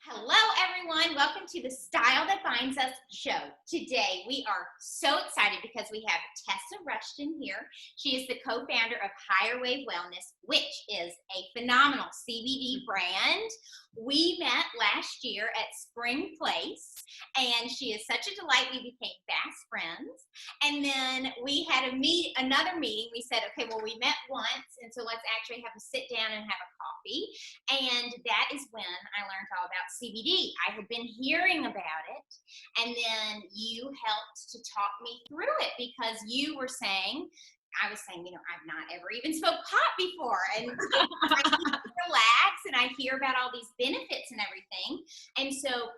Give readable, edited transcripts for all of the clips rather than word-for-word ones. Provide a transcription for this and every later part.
Hello, everyone. Welcome to the Style That Binds Us show. Today, we are so excited because we have Tessa Rushton here. She is the co-founder of Higher Wave Wellness, which is a phenomenal CBD brand. We met last year at Spring Place, and she is such a delight. We became fast friends. And then we had another meeting. We said, okay, well, we met once, and so let's actually have a sit down and have a coffee. And that is when I learned all about CBD. I had been hearing about it, and then you helped to talk me through it because you were saying, I was saying, I've not ever even smoked pot before, and I need to relax, and I hear about all these benefits and everything, and so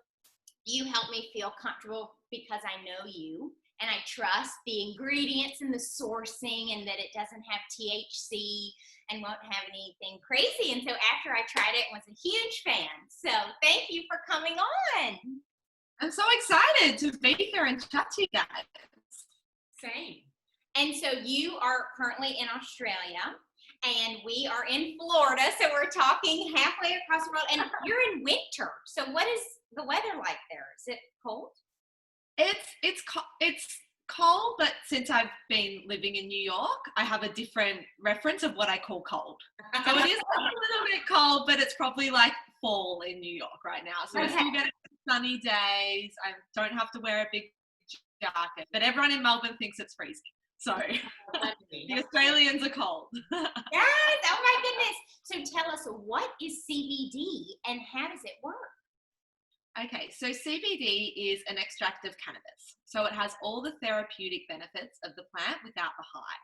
you helped me feel comfortable because I know you, and I trust the ingredients and the sourcing, and that it doesn't have THC and won't have anything crazy. And so after I tried it, I was a huge fan. So thank you for coming on. I'm so excited to be here and chat to you guys. Same. And so you are currently in Australia, and we are in Florida. So we're talking halfway across the world, and you're in winter. So what is the weather like there? Is it cold? It's cold, but since I've been living in New York, I have a different reference of what I call cold. So it is a little bit cold, but it's probably like fall in New York right now. So we're still getting sunny days. I don't have to wear a big jacket, but everyone in Melbourne thinks it's freezing. So the Australians are cold. Yes, oh my goodness. So tell us, what is CBD and how does it work? Okay, so CBD is an extract of cannabis. So it has all the therapeutic benefits of the plant without the high.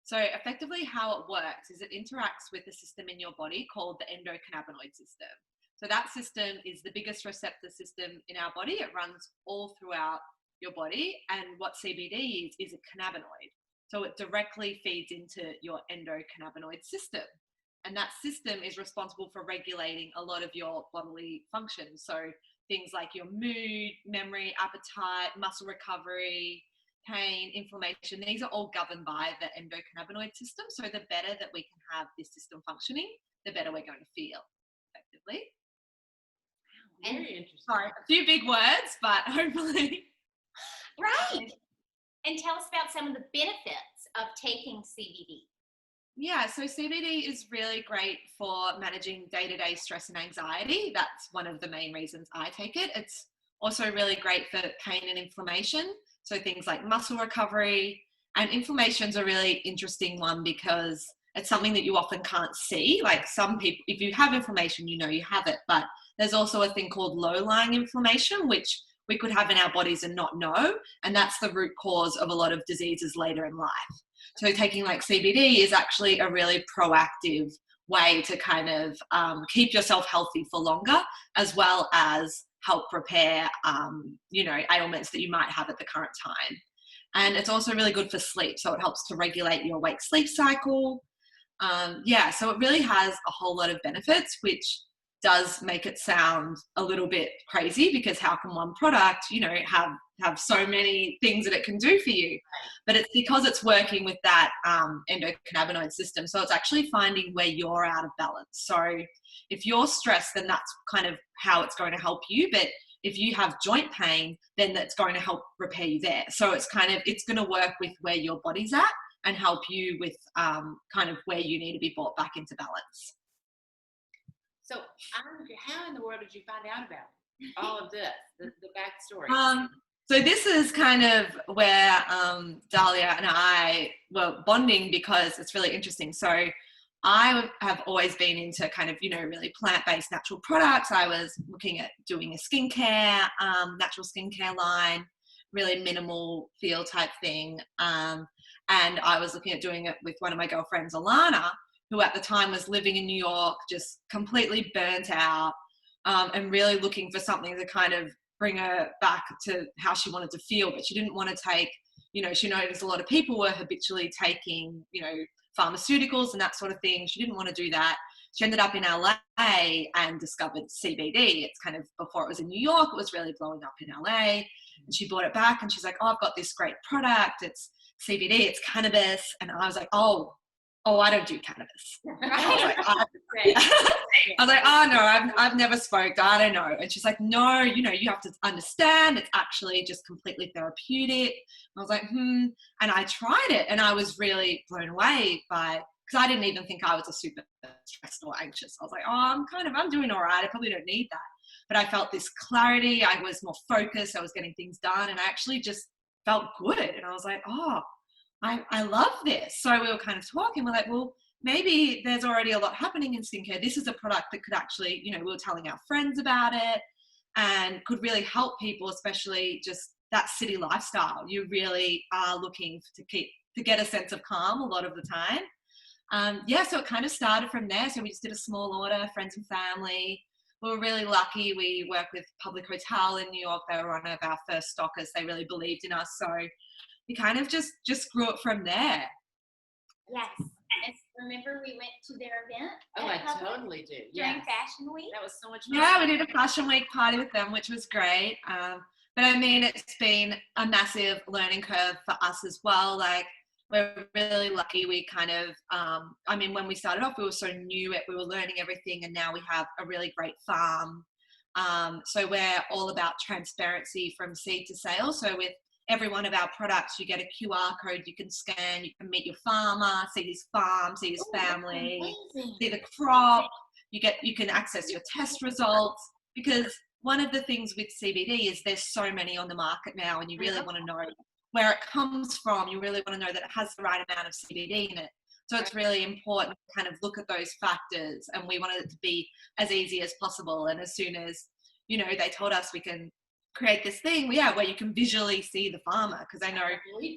So effectively how it works is it interacts with a system in your body called the endocannabinoid system. So that system is the biggest receptor system in our body. It runs all throughout your body, and what CBD is a cannabinoid. So it directly feeds into your endocannabinoid system. And that system is responsible for regulating a lot of your bodily functions. So things like your mood, memory, appetite, muscle recovery, pain, inflammation, these are all governed by the endocannabinoid system. So the better that we can have this system functioning, the better we're going to feel effectively. Wow, very interesting. Sorry, a few big words, but hopefully. Right. And tell us about some of the benefits of taking CBD. Yeah, so CBD is really great for managing day-to-day stress and anxiety. That's one of the main reasons I take it. It's also really great for pain and inflammation. So things like muscle recovery, and inflammation's a really interesting one because it's something that you often can't see. Like some people, if you have inflammation, you know you have it, but there's also a thing called low-lying inflammation, which we could have in our bodies and not know. And that's the root cause of a lot of diseases later in life. So taking like CBD is actually a really proactive way to kind of keep yourself healthy for longer, as well as help repair, ailments that you might have at the current time. And it's also really good for sleep. So it helps to regulate your wake-sleep cycle. So it really has a whole lot of benefits, which does make it sound a little bit crazy because how can one product, have so many things that it can do for you? But it's because it's working with that endocannabinoid system. So it's actually finding where you're out of balance. So if you're stressed, then that's kind of how it's going to help you. But if you have joint pain, then that's going to help repair you there. So it's going to work with where your body's at and help you with kind of where you need to be brought back into balance. So how in the world did you find out about all of this, the backstory? So this is kind of where Delia and I were bonding because it's really interesting. So I have always been into kind of, really plant-based natural products. I was looking at doing a skincare, natural skincare line, really minimal feel type thing. And I was looking at doing it with one of my girlfriends, Alana, who at the time was living in New York, just completely burnt out, and really looking for something to kind of bring her back to how she wanted to feel. But she didn't want to take, she noticed a lot of people were habitually taking, pharmaceuticals and that sort of thing. She didn't want to do that. She ended up in LA and discovered CBD. It's kind of before it was in New York, it was really blowing up in LA. And she brought it back and she's like, oh, I've got this great product. It's CBD, it's cannabis. And I was like, oh oh, I don't do cannabis. I was like, Right. I was like, oh no, I've never smoked. I don't know. And she's like, no, you know, you have to understand it's actually just completely therapeutic. I was like, And I tried it and I was really blown away by, because I didn't even think I was a super stressed or anxious. I was like, oh, I'm doing all right. I probably don't need that. But I felt this clarity. I was more focused. I was getting things done. And I actually just felt good. And I was like, oh, I love this. So we were kind of talking. We're like, well, maybe there's already a lot happening in skincare. This is a product that could actually, you know, we were telling our friends about it and could really help people, especially just that city lifestyle. You really are looking to get a sense of calm a lot of the time. So it kind of started from there. So we just did a small order, friends and family. We were really lucky. We work with Public Retal in New York. They were one of our first stockers. They really believed in us. So we kind of just grew it from there. Yes. Remember we went to their event? Oh, I totally do. During Fashion Week? That was so much fun. Yeah, we did a Fashion Week party with them, which was great. But I mean, it's been a massive learning curve for us as well. Like, we're really lucky. We kind of, when we started off, we were so new, we were learning everything, and now we have a really great farm. So we're all about transparency from seed to sale. So with every one of our products, you get a QR code you can scan, you can meet your farmer, see his farm, see his family, see the crop, you can access your test results, because one of the things with CBD is there's so many on the market now, and you really want to know where it comes from. You really want to know that it has the right amount of CBD in it. So it's really important to kind of look at those factors, and we wanted it to be as easy as possible. And as soon as, you know, they told us we can create this thing, where you can visually see the farmer, because I know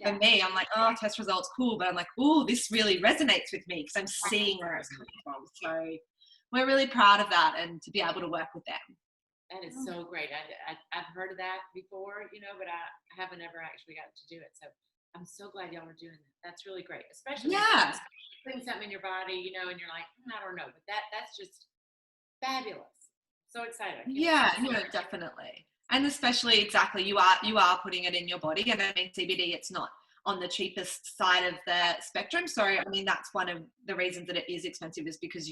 for me, I'm like, oh, test results, cool, but I'm like, oh, this really resonates with me because I'm seeing where it's coming from. So we're really proud of that, and to be able to work with them. That is so great. I've heard of that before, you know, but I haven't ever actually got to do it. So I'm so glad y'all are doing that. That's really great, especially putting something in your body, you know, and you're like, I don't know, but that's just fabulous. So excited. Definitely. And especially, exactly, you are putting it in your body. And I mean, CBD, it's not on the cheapest side of the spectrum. So I mean, that's one of the reasons that it is expensive, is because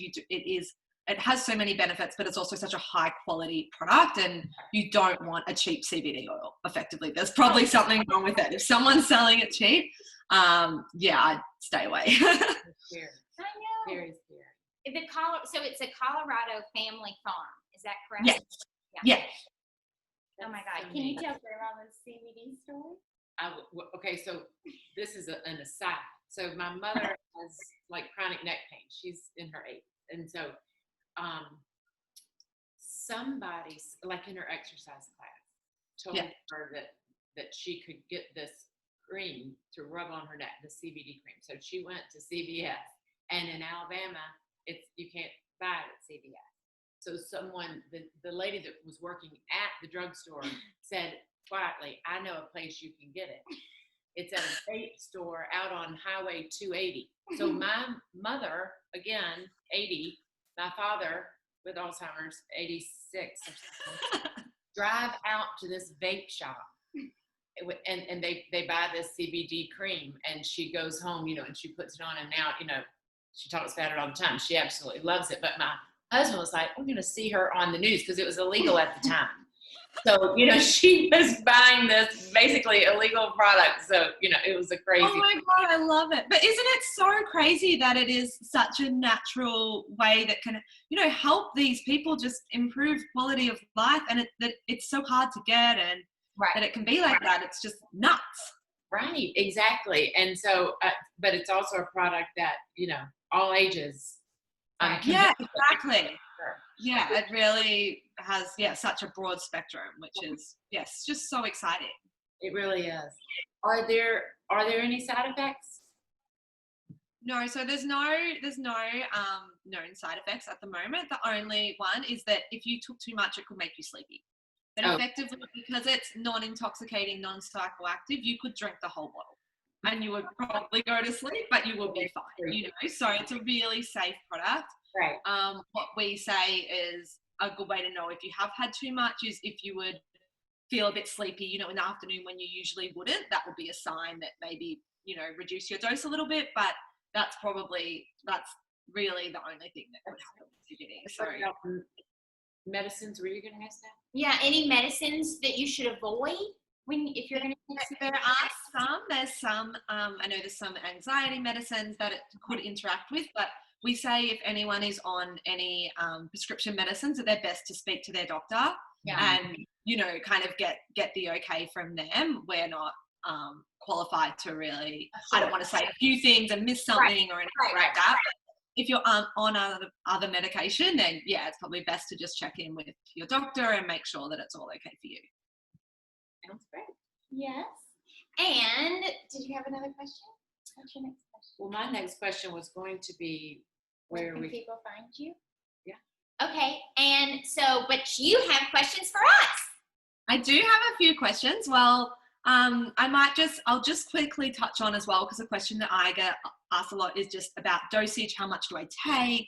it has so many benefits, but it's also such a high quality product, and you don't want a cheap CBD oil. Effectively, there's probably something wrong with it. If someone's selling it cheap, I'd stay away. Scary. I know. Very scary. So it's a Colorado family farm. Is that correct? Yes. Yeah. Oh my God. Can you tell Grandma the CBD story? Okay, so this is an aside. So my mother has like chronic neck pain. She's in her 80s. And so somebody, like in her exercise class, told her that she could get this cream to rub on her neck, the CBD cream. So she went to CVS, and in Alabama, you can't buy it at CVS. So the lady that was working at the drugstore said quietly, I know a place you can get it. It's at a vape store out on Highway 280. So my mother, again, 80, my father with Alzheimer's, 86 or something, drive out to this vape shop. And they buy this CBD cream, and she goes home, you know, and she puts it on, and now, you know, she talks about it all the time. She absolutely loves it. But my husband was like, I'm going to see her on the news, because it was illegal at the time. So, you know, she was buying this basically illegal product. So, you know, it was a crazy. Oh my God, I love it. But isn't it so crazy that it is such a natural way that can, you know, help these people just improve quality of life, and that it's so hard to get, and that it can be like that. It's just nuts. Right, exactly. And so, but it's also a product that, you know, all ages. Exactly. Yeah, it really has such a broad spectrum, which is just so exciting. It really is. Are there any side effects? No, so there's no known side effects at the moment. The only one is that if you took too much, it could make you sleepy. But effectively, because it's non-intoxicating, non-psychoactive, you could drink the whole bottle and you would probably go to sleep, but you will be fine, you know. So it's a really safe product. Right. What we say is a good way to know if you have had too much is if you would feel a bit sleepy, you know, in the afternoon when you usually wouldn't. That would be a sign that maybe, you know, reduce your dose a little bit. But that's really the only thing that could happen with CBD. So medicines, were you going to ask that? Yeah, any medicines that you should avoid if you're going to take there's some I know there's some anxiety medicines that it could interact with, but we say if anyone is on any prescription medicines that they're best to speak to their doctor and kind of get the okay from them. We're not qualified to really, I don't want to say a few things and miss something or anything like that. But if you're on other medication, then it's probably best to just check in with your doctor and make sure that it's all okay for you. Sounds great. Yes. And did you have another question? What's your next question? Well, my next question was going to be where can people find you? Yeah. Okay. And so, but you have questions for us. I do have a few questions. Well, I'll just quickly touch on as well, because a question that I get asked a lot is just about dosage. How much do I take?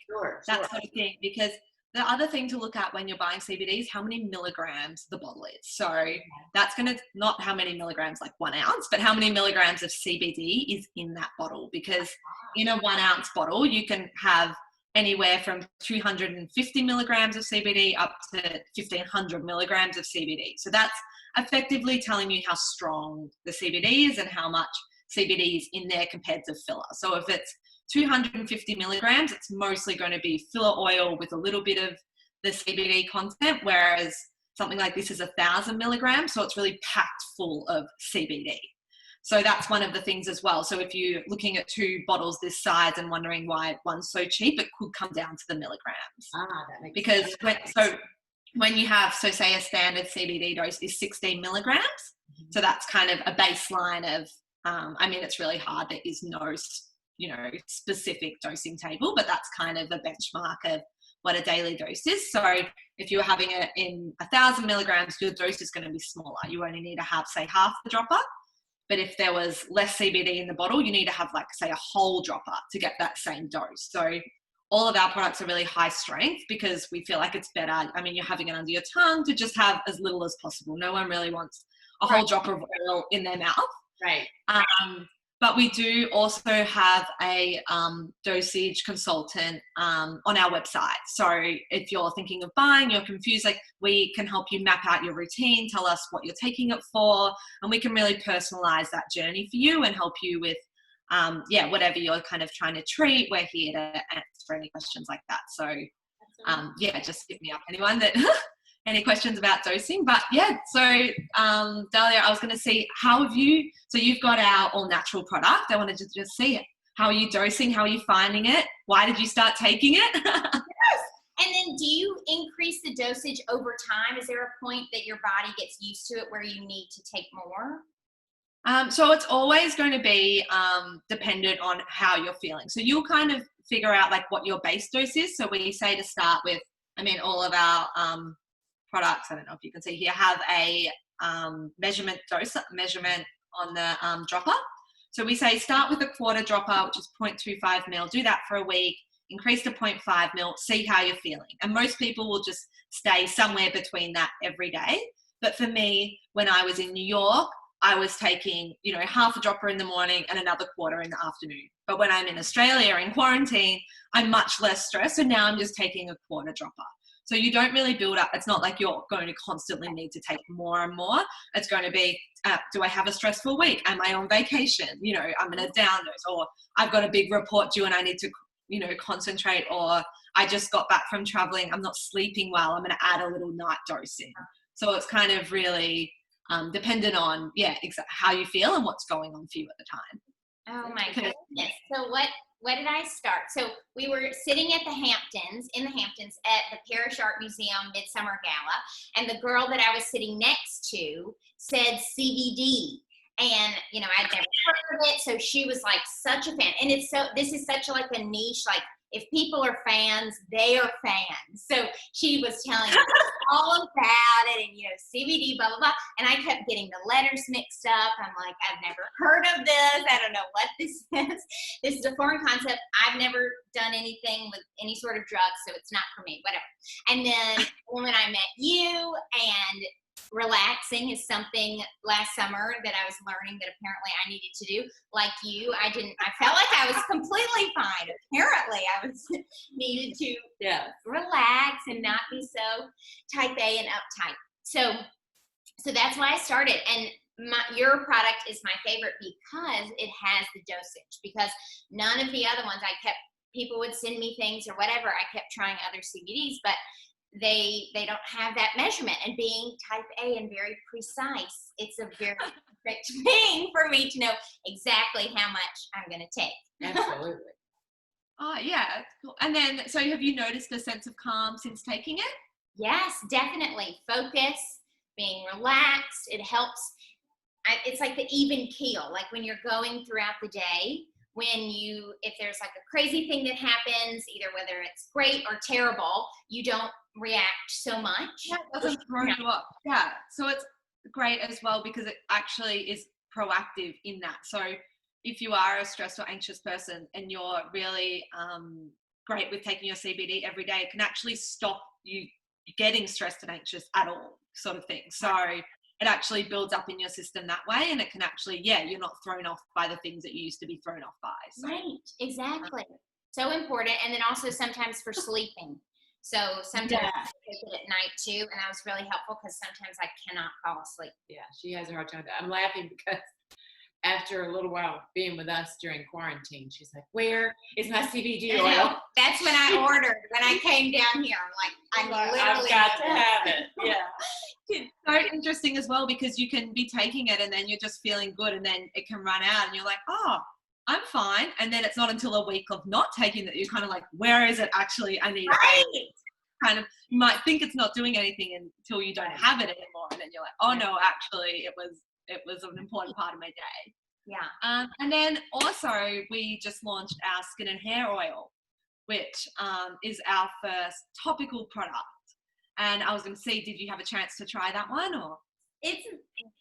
That sort of thing. Because the other thing to look at when you're buying CBD is how many milligrams the bottle is. So that's going to, not how many milligrams, like 1 ounce, but how many milligrams of CBD is in that bottle. Because in a 1 ounce bottle, you can have anywhere from 250 milligrams of CBD up to 1500 milligrams of CBD. So that's effectively telling you how strong the CBD is and how much CBD is in there compared to filler. So if it's 250 milligrams, it's mostly going to be filler oil with a little bit of the CBD content, whereas something like this is 1000 milligrams, so it's really packed full of CBD. So that's one of the things as well. So if you're looking at 2 bottles this size and wondering why one's so cheap, it could come down to the milligrams. That makes sense. Because when you have, so say a standard CBD dose is 16 milligrams, so that's kind of a baseline of, it's really hard. There is no specific dosing table, but that's kind of a benchmark of what a daily dose is. So if you're having it in 1000 milligrams, your dose is going to be smaller. You only need to have, say, half the dropper. But if there was less CBD in the bottle, you need to have, like, say, a whole dropper to get that same dose. So all of our products are really high strength because we feel like it's better. You're having it under your tongue to just have as little as possible. No one really wants a whole dropper of oil in their mouth. Right. But we do also have a dosage consultant on our website. So if you're thinking of buying, you're confused, like, we can help you map out your routine, tell us what you're taking it for, and we can really personalize that journey for you and help you with, whatever you're kind of trying to treat. We're here to answer any questions like that. So, just hit me up, anyone that... any questions about dosing. But so Delia, I was going to see, so you've got our all natural product. I wanted to just see it. How are you dosing? How are you finding it? Why did you start taking it? Yes. And then do you increase the dosage over time? Is there a point that your body gets used to it where you need to take more? So it's always going to be dependent on how you're feeling. So you'll kind of figure out like what your base dose is. So we say to start with, all of our products, I don't know if you can see here, have a measurement on the dropper. So we say start with a quarter dropper, which is 0.25 mil. Do that for a week, increase to 0.5 mil, see how you're feeling. And most people will just stay somewhere between that every day. But for me, when I was in New York, I was taking, half a dropper in the morning and another quarter in the afternoon. But when I'm in Australia in quarantine, I'm much less stressed. So now I'm just taking a quarter dropper. So you don't really build up. It's not like you're going to constantly need to take more and more. It's going to be, do I have a stressful week? Am I on vacation? I'm in a down dose, or I've got a big report due and I need to, concentrate, or I just got back from traveling. I'm not sleeping well. I'm going to add a little night dose in. So it's kind of really dependent on, how you feel and what's going on for you at the time. Oh my goodness. So what did I start? So we were sitting in the Hamptons at the Parish Art Museum Midsummer Gala, and the girl that I was sitting next to said CBD. And, I'd never heard of it. So she was like such a fan. And this is such like a niche, like if people are fans, they are fans. So she was telling me all about it and, CBD, blah, blah, blah. And I kept getting the letters mixed up. I'm like, I've never heard of this. I don't know what this is. This is a foreign concept. I've never done anything with any sort of drug, so it's not for me, whatever. And then when I met you and relaxing is something last summer that I was learning that apparently I needed to do. Like you, I felt like I was completely fine. Apparently I was needed to relax and not be so type A and uptight. So that's why I started. And your product is my favorite because it has the dosage, because none of the other ones people would send me things or whatever. I kept trying other CBDs, but they don't have that measurement. And being type A and very precise, it's a very perfect thing for me to know exactly how much I'm going to take. Absolutely. Oh, yeah. Cool. And then, so have you noticed a sense of calm since taking it? Yes, definitely. Focus, being relaxed. It helps. It's like the even keel, like when you're going throughout the day, if there's like a crazy thing that happens, either whether it's great or terrible, you don't react so much. Yeah, it doesn't throw you up. Yeah, so it's great as well because it actually is proactive in that. So if you are a stressed or anxious person and you're really great with taking your CBD every day, it can actually stop you getting stressed and anxious at all, sort of thing. So it actually builds up in your system that way, and it can actually, you're not thrown off by the things that you used to be thrown off by. So. Right, exactly. So important. And then also sometimes for sleeping. So sometimes I take it at night too, and that was really helpful because sometimes I cannot fall asleep. Yeah, she has a hard time. I'm laughing because after a little while being with us during quarantine, she's like, "Where is my CBD oil?" That's when I ordered. When I came down here, I'm like, I've got to have it. Yeah. It's so interesting as well because you can be taking it and then you're just feeling good, and then it can run out, and you're like, "Oh, I'm fine." And then it's not until a week of not taking that you're kind of like, "Where is it actually? I need it." Kind of, you might think it's not doing anything until you don't have it anymore, and then you're like, "Oh no, actually, it was an important part of my day." Yeah. And then also we just launched our skin and hair oil, which is our first topical product. And I was going to see, did you have a chance to try that one? Or It's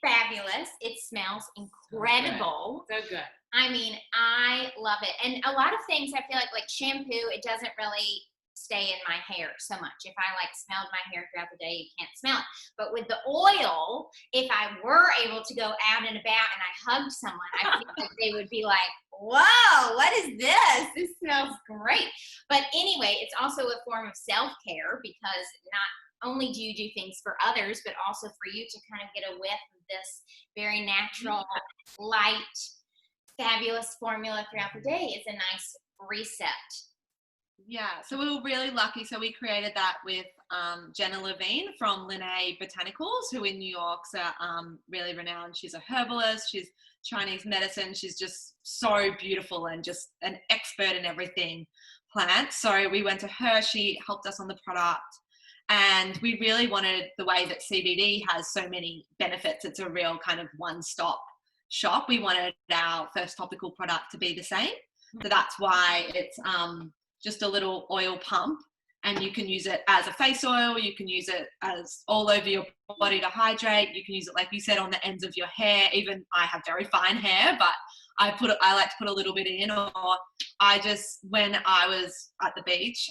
fabulous. It smells incredible. So good. I mean, I love it. And a lot of things I feel like shampoo, it doesn't really stay in my hair so much. If I smelled my hair throughout the day, you can't smell it. But with the oil, if I were able to go out and about and I hugged someone, I feel like they would be like, "Whoa, what is this? This smells great." But anyway, it's also a form of self-care because not only do you do things for others, but also for you to kind of get a whiff of this very natural, light, fabulous formula throughout the day is a nice reset. yeah, so we were really lucky. So we created that with Jenna Levine from Linnae Botanicals, who in New York's really renowned. She's a herbalist. She's Chinese medicine. She's just so beautiful and just an expert in everything plants. So we went to her. She helped us on the product. And we really wanted, the way that CBD has so many benefits, it's a real kind of one-stop shop. We wanted our first topical product to be the same. So that's why it's just a little oil pump, and you can use it as a face oil. You can use it as all over your body to hydrate. You can use it, like you said, on the ends of your hair. Even I have very fine hair, but I like to put a little bit in. Or when I was at the beach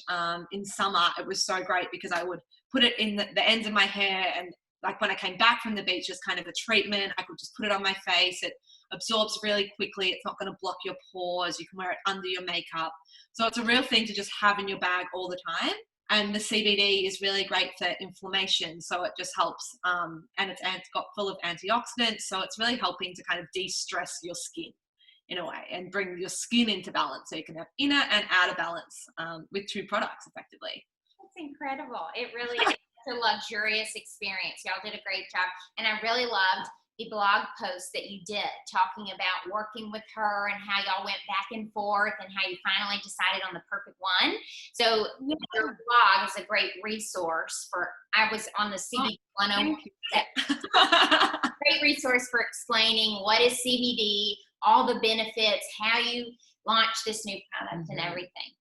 in summer, it was so great because I would put it in the ends of my hair, and like when I came back from the beach, as kind of a treatment, I could just put it on my face. It absorbs really quickly. It's not going to block your pores. You can wear it under your makeup. So it's a real thing to just have in your bag all the time. And the CBD is really great for inflammation. So it just helps, and it's got full of antioxidants. So it's really helping to kind of de-stress your skin in a way and bring your skin into balance. So you can have inner and outer balance with two products effectively. That's incredible. It really is a luxurious experience. Y'all did a great job. And I really loved the blog post that you did talking about working with her and how y'all went back and forth and how you finally decided on the perfect one. So your blog is a great resource I was on the CBD 101. Great resource for explaining what is CBD, all the benefits, how you launch this new product and everything.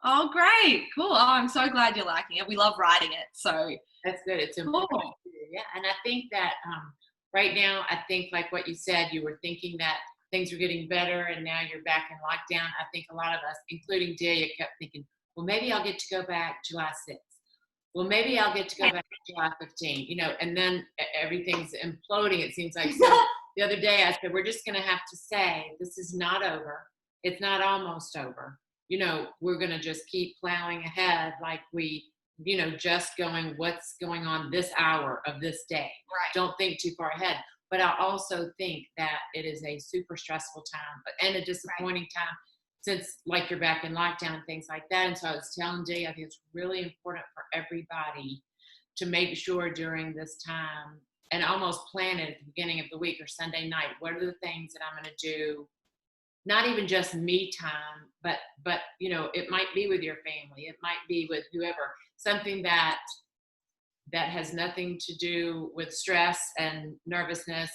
Oh, great. Cool. Oh, I'm so glad you're liking it. We love writing it. So that's good. It's important. Cool. Yeah. And I think that right now, I think like what you said, you were thinking that things were getting better and now you're back in lockdown. I think a lot of us, including Delia, kept thinking, well, maybe I'll get to go back July 6th. well, maybe I'll get to go back to July 15, and then everything's imploding. It seems like. So the other day I said, we're just going to have to say, this is not over. It's not almost over. We're going to just keep plowing ahead like we, just going, what's going on this hour of this day. Right. Don't think too far ahead. But I also think that it is a super stressful time and a disappointing time since like you're back in lockdown and things like that. And so I was telling Jay, I think it's really important for everybody to make sure during this time and almost plan it at the beginning of the week or Sunday night. What are the things that I'm going to do? Not even just me time, but it might be with your family. It might be with whoever, something that has nothing to do with stress and nervousness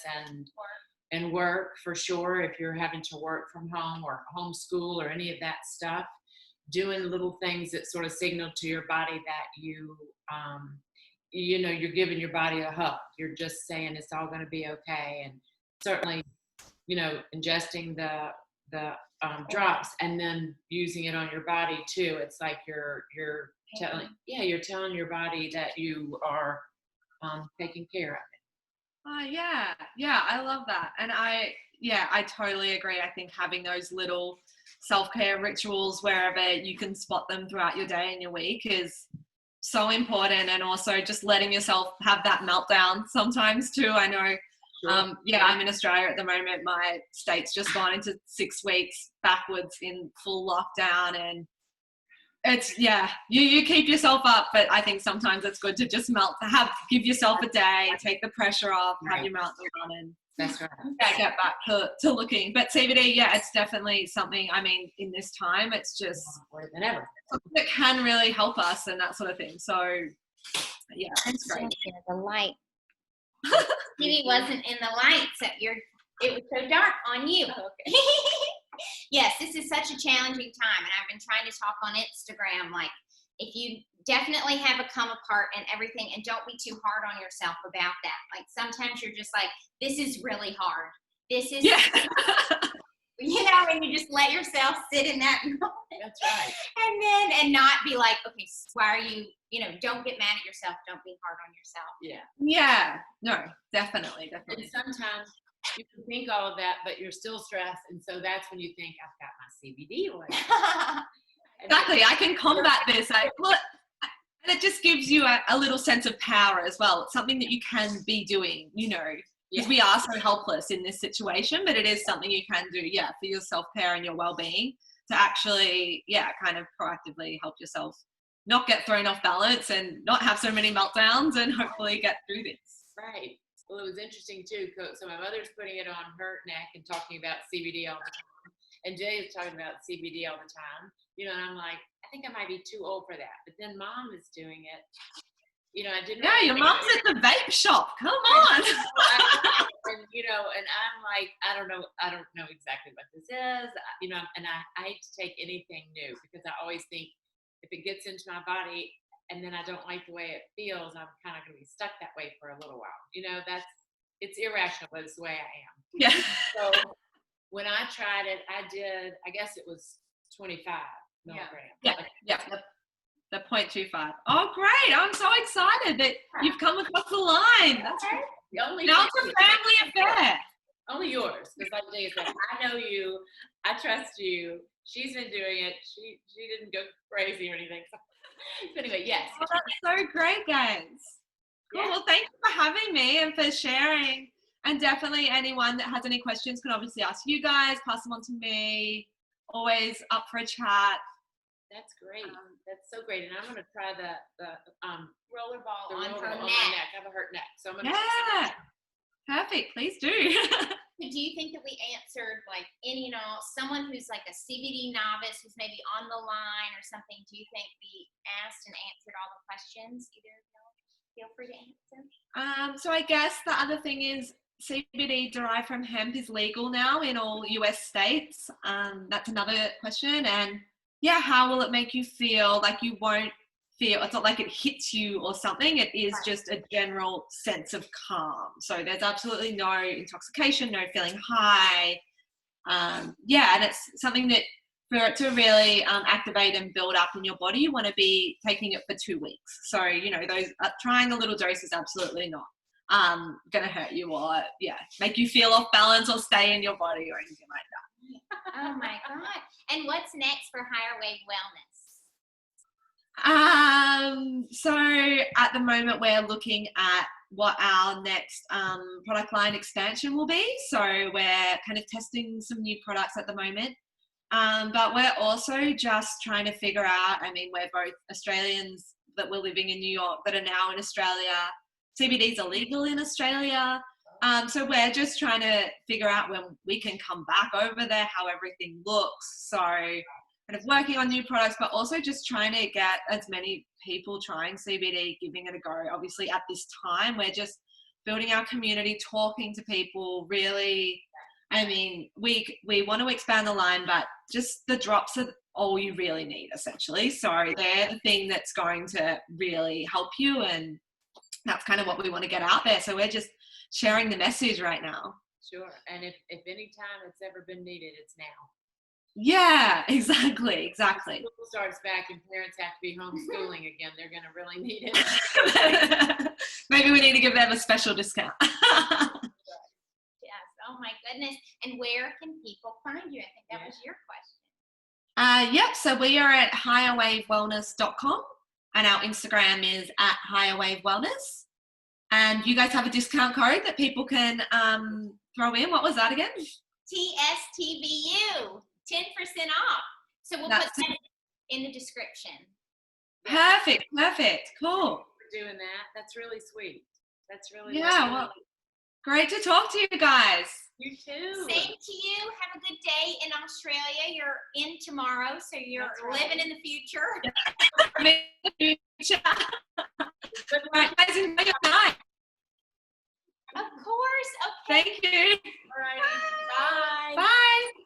and work for sure. If you're having to work from home or homeschool or any of that stuff, doing little things that sort of signal to your body that you're giving your body a hug. You're just saying it's all going to be okay. And certainly, ingesting the drops and then using it on your body too. It's like you're telling your body that you are taking care of it. Yeah, I love that. And I totally agree. I think having those little self-care rituals wherever you can spot them throughout your day and your week is so important. And also just letting yourself have that meltdown sometimes too. I know. Sure. I'm in Australia at the moment. My state's just gone into 6 weeks backwards in full lockdown, and it's you keep yourself up, but I think sometimes it's good to just give yourself a day, take the pressure off, have your meltdown, and that's right. Get back to looking. But CBD, it's definitely something. I mean, in this time, it's just more than ever. Something that can really help us and that sort of thing. So it's great. The light. Stevie wasn't in the light, so it was so dark on you. Oh, okay. Yes, this is such a challenging time, and I've been trying to talk on Instagram, like, if you definitely have a come apart and everything, and don't be too hard on yourself about that. Like, sometimes you're just like, this is really hard. This is, and you just let yourself sit in that moment. That's right. And not be like, okay, why are you, don't get mad at yourself. Don't be hard on yourself. Yeah. No, definitely. And sometimes you can think all of that, but you're still stressed. And so that's when you think, I've got my CBD oil. Exactly. I can combat this. And it just gives you a little sense of power as well. It's something that you can be doing, because we are so helpless in this situation, but it is something you can do, for your self-care and your well-being to actually, kind of proactively help yourself not get thrown off balance and not have so many meltdowns and hopefully get through this. Right. Well, it was interesting too. So my mother's putting it on her neck and talking about CBD all the time. And Jay is talking about CBD all the time. And I'm like, I think I might be too old for that. But then Mom is doing it. I didn't. Yeah, your mom's at the vape shop. Come on. And I'm like, I don't know exactly what this is. And I hate to take anything new because I always think if it gets into my body and then I don't like the way it feels, I'm kind of going to be stuck that way for a little while. It's irrational, but it's the way I am. Yeah. So when I tried it, I guess it was 25 milligrams. Yeah. The 0.25. Oh, great. I'm so excited that you've come across the line. That's right. Now it's a family affair. Only yours. Because like Jay said, I know you. I trust you. She's been doing it. She didn't go crazy or anything. So anyway, yes. Oh, that's so great, guys. Cool. Well, thank you for having me and for sharing. And definitely anyone that has any questions can obviously ask you guys, pass them on to me. Always up for a chat. That's great. That's so great. And I'm going to try the rollerball the on roller her on neck. my neck. I have a hurt neck. So I'm going to Perfect. Please do. Do you think that we answered like someone who's like a CBD novice who's maybe on the line or something? Do you think we asked and answered all the questions? Either of y'all feel free to answer. So I guess the other thing is CBD derived from hemp is legal now in all US states. That's another question. And how will it make you feel? Like you won't feel, it's not like it hits you or something. It is just a general sense of calm. So there's absolutely no intoxication, no feeling high. And it's something that for it to really activate and build up in your body, you want to be taking it for 2 weeks. So, those trying a little dose is absolutely not going to hurt you or, make you feel off balance or stay in your body or anything like that. Oh my God. And what's next for Higher Wave Wellness? So at the moment we're looking at what our next product line expansion will be. So we're kind of testing some new products at the moment. But we're also just trying to figure out, we're both Australians that were living in New York that are now in Australia. CBD is illegal in Australia. So we're just trying to figure out when we can come back over there, how everything looks. So kind of working on new products, but also just trying to get as many people trying CBD, giving it a go. Obviously at this time, we're just building our community, talking to people, really. We want to expand the line, but just the drops are all you really need, essentially. So they're the thing that's going to really help you, and that's kind of what we want to get out there. So we're just sharing the message right now. Sure. And if any time it's ever been needed, it's now. Yeah, exactly. School starts back and parents have to be homeschooling again. They're going to really need it. Maybe we need to give them a special discount. Yes. Oh my goodness. And where can people find you? I think that was your question. Yep. So we are at higherwavewellness.com and our Instagram is at higherwavewellness. And you guys have a discount code that people can throw in. What was that again? TSTBU, 10% off. So we'll put that in the description. Perfect. Cool. For doing that. That's really sweet. That's really well, great to talk to you guys. You too. Same to you. Have a good day in Australia. You're in tomorrow, so you're living in the future. Good night, guys. Enjoy your night. Of course. Okay. Thank you. All right. Bye. Bye.